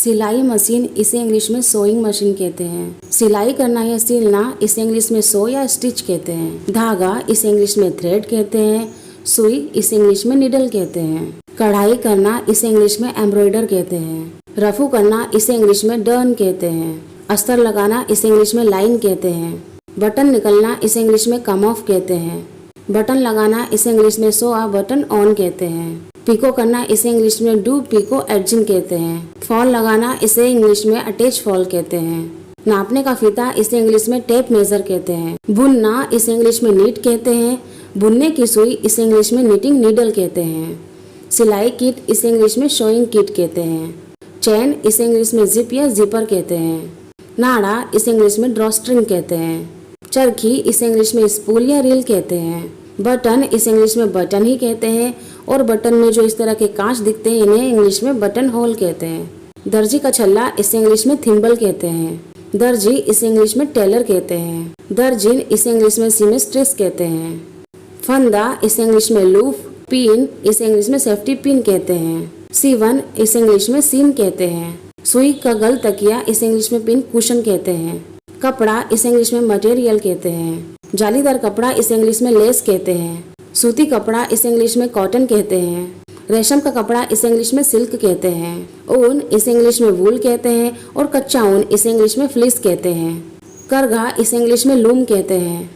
सिलाई मशीन इसे इंग्लिश में सोइंग मशीन कहते हैं। सिलाई करना या सिलना इसे इंग्लिश में सो या स्टिच कहते हैं। धागा इसे इंग्लिश में थ्रेड कहते हैं। सुई इसे इंग्लिश में निडल कहते हैं। कढ़ाई करना इसे इंग्लिश में एम्ब्रॉयडर कहते हैं। रफू करना इसे इंग्लिश में डर्न कहते हैं। अस्तर लगाना इसे इंग्लिश में लाइन कहते हैं। बटन निकलना इसे इंग्लिश में कम ऑफ कहते हैं। बटन लगाना इसे इंग्लिश में सो आ बटन ऑन कहते हैं। पिको करना इसे इंग्लिश में डू पिको एडजिंग कहते हैं। फॉल लगाना इसे इंग्लिश में अटैच फॉल कहते हैं। नापने का फीता इसे इंग्लिश में टेप मेजर कहते हैं। बुनना इसे इंग्लिश में नीट कहते हैं। बुनने की सुई इसे इंग्लिश में नीटिंग नीडल कहते हैं। सिलाई किट इसे इंग्लिश में शोइंग किट कहते हैं। चैन इसे इंग्लिश में जिप या जिपर कहते हैं। नाड़ा इसे इंग्लिश में ड्रॉस्ट्रिंग कहते हैं। चरखी इसे इंग्लिश में स्पूल या रील कहते हैं। बटन इसे इंग्लिश में बटन ही कहते हैं और बटन में जो इस तरह के कांच दिखते हैं इन्हें इंग्लिश में बटन होल कहते हैं। दर्जी का छल्ला इसे इंग्लिश में थिम्बल कहते हैं। दर्जी इसे इंग्लिश में टेलर कहते हैं। दर्जिन इसे इंग्लिश में सीमस्ट्रेस कहते हैं। फंदा इसे इंग्लिश में लूप। पिन इसे इंग्लिश में सेफ्टी पिन कहते हैं। सीवन इसे इंग्लिश में सीम कहते हैं। सुई का गल तकिया इसे इंग्लिश में पिन कुशन कहते हैं। कपड़ा इसे इंग्लिश में मटेरियल कहते हैं। जालीदार कपड़ा इसे इंग्लिश में लेस कहते हैं। सूती कपड़ा इसे इंग्लिश में कॉटन कहते हैं। रेशम का कपड़ा इसे इंग्लिश में सिल्क कहते हैं। ऊन इसे इंग्लिश में वूल कहते हैं और कच्चा ऊन इसे इंग्लिश में फ्लिस कहते हैं। करघा इसे इंग्लिश में लूम कहते हैं।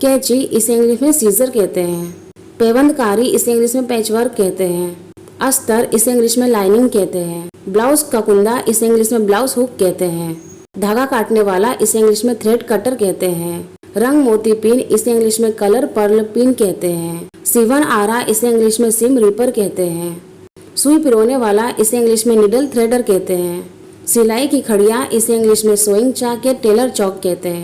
कैंची इसे इंग्लिश में सीजर कहते हैं। पेबंदकारी इसे इंग्लिश में पैचवर्क कहते हैं। अस्तर इसे इंग्लिश में लाइनिंग कहते हैं। ब्लाउज का कुंदा इसे इंग्लिश में ब्लाउज हुक कहते हैं। धागा काटने वाला इसे इंग्लिश में थ्रेड कटर कहते हैं। रंग मोती पिन इसे इंग्लिश में कलर पर्ल पिन कहते हैं। सीवन आरा इसे इंग्लिश में सिम रिपर कहते हैं। सुई पिरोने वाला इसे इंग्लिश में निडल थ्रेडर कहते हैं। सिलाई की खड़िया इसे इंग्लिश में सोइंग चाक या टेलर चौक कहते हैं।